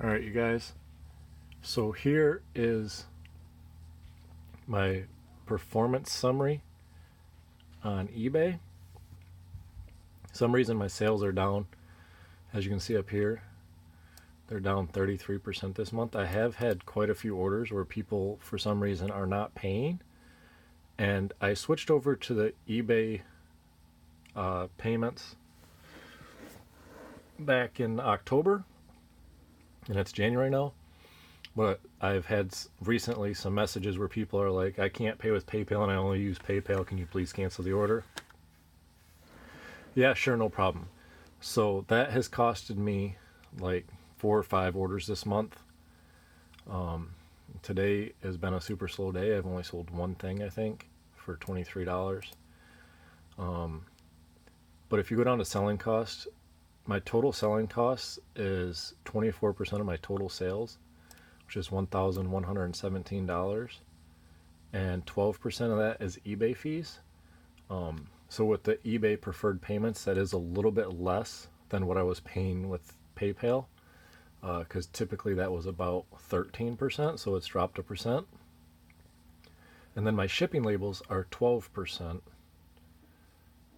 All right, you guys. So here is my performance summary on eBay. Some reason my sales are down. As you can see up here, they're down 33% this month. I have had quite a few orders where people, for some reason, are not paying. And I switched over to the eBay payments back in October, and it's January now. But I've had recently some messages where people are like, I can't pay with PayPal and I only use PayPal. Can you please cancel the order? Yeah, sure, no problem. So that has costed me like 4 or 5 orders this month. Today has been a super slow day. I've only sold one thing, I think, for $23. But if you go down to selling costs, my total selling cost is 24% of my total sales, which is $1,117, and 12% of that is eBay fees. So with the eBay preferred payments, that is a little bit less than what I was paying with PayPal, because typically that was about 13%, so it's dropped a percent. And then my shipping labels are 12%,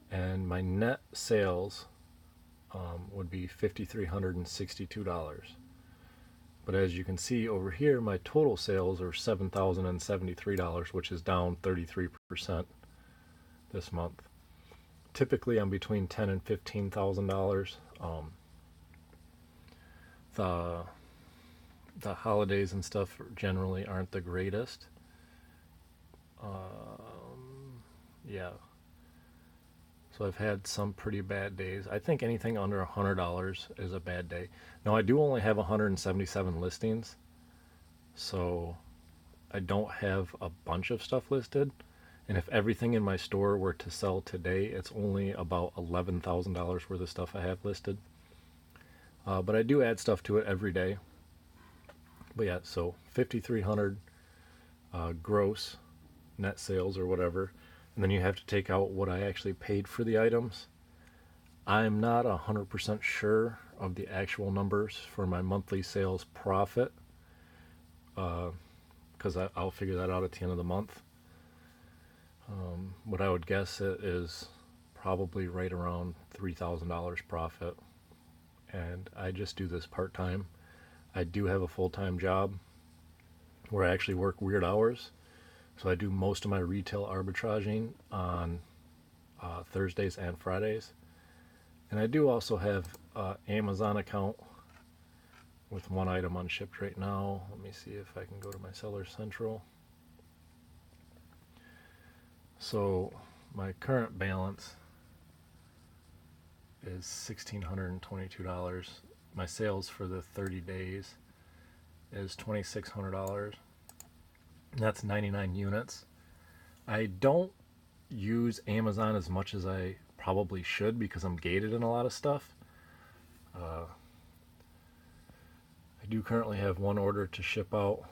and my net sales would be $5,362. But as you can see over here, my total sales are $7,073, which is down 33% this month. Typically, I'm between $10,000 and $15,000. The holidays and stuff generally aren't the greatest. Yeah. So I've had some pretty bad days. I think anything under $100 is a bad day. Now I do only have 177 listings, so I don't have a bunch of stuff listed. And if everything in my store were to sell today, it's only about $11,000 worth of stuff I have listed. But I do add stuff to it every day. But yeah, so 5,300 gross net sales or whatever. And then you have to take out what I actually paid for the items. I'm not 100% sure of the actual numbers for my monthly sales profit, because I'll figure that out at the end of the month. What I would guess it is probably right around $3,000 profit. And I just do this part-time. I do have a full-time job where I actually work weird hours. So I do most of my retail arbitraging on Thursdays and Fridays. And I do also have an Amazon account with one item unshipped right now. Let me see if I can go to my Seller Central. So my current balance is $1,622. My sales for the 30 days is $2,600. That's 99 units. I don't use Amazon as much as I probably should because I'm gated in a lot of stuff. I do currently have one order to ship out.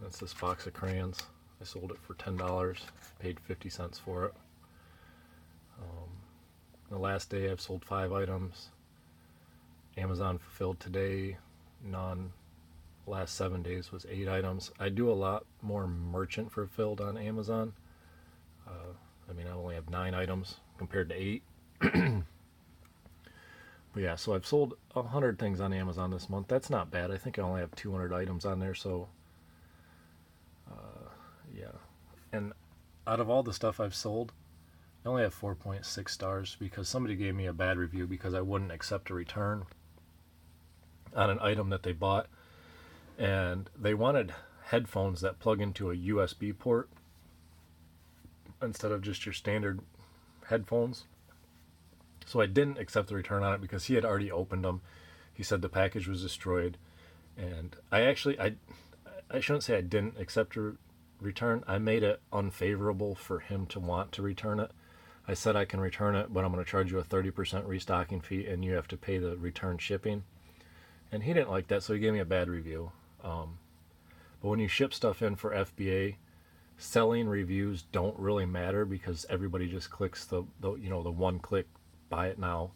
That's this box of crayons. I sold it for $10, paid 50 cents for it. The last day I've sold 5 items. Amazon fulfilled today, none. Last 7 days was 8 items. I do a lot more merchant fulfilled on Amazon. I only have 9 items compared to 8. But yeah, so I've sold 100 things on Amazon this month. That's not bad. I think I only have 200 items on there, so yeah. And out of all the stuff I've sold, I only have 4.6 stars because somebody gave me a bad review because I wouldn't accept a return on an item that they bought. And they wanted headphones that plug into a USB port instead of just your standard headphones. So I didn't accept the return on it because he had already opened them. He said the package was destroyed. And I shouldn't say I didn't accept a return. I made it unfavorable for him to want to return it. I said I can return it, but I'm going to charge you a 30% restocking fee and you have to pay the return shipping. And he didn't like that, so he gave me a bad review. But when you ship stuff in for FBA, selling reviews don't really matter because everybody just clicks the one click buy it now.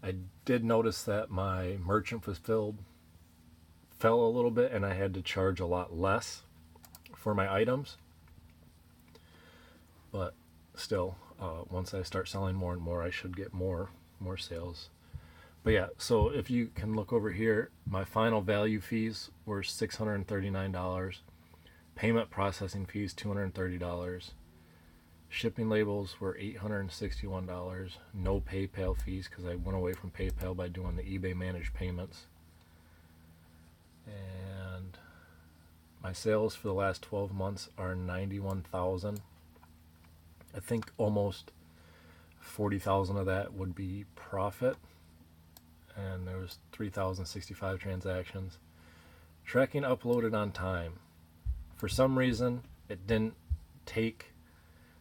I did notice that my merchant fulfilled fell a little bit and I had to charge a lot less for my items. But still, once I start selling more and more, I should get more sales. But yeah, so if you can look over here, my final value fees were $639. Payment processing fees, $230. Shipping labels were $861. No PayPal fees because I went away from PayPal by doing the eBay managed payments. And my sales for the last 12 months are 91,000. I think almost 40,000 of that would be profit. And there was 3,065 transactions. Tracking uploaded on time. For some reason, it didn't take...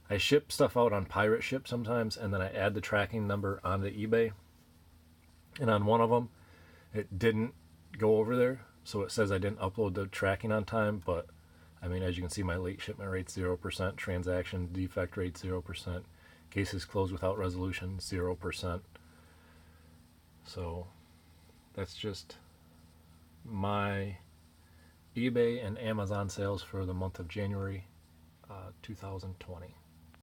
I ship stuff out on Pirate Ship sometimes, and then I add the tracking number onto eBay. And on one of them, it didn't go over there, so it says I didn't upload the tracking on time, but I mean, as you can see, my late shipment rate's 0%, transaction defect rate 0%, cases closed without resolution 0%. So that's just my eBay and Amazon sales for the month of January 2020.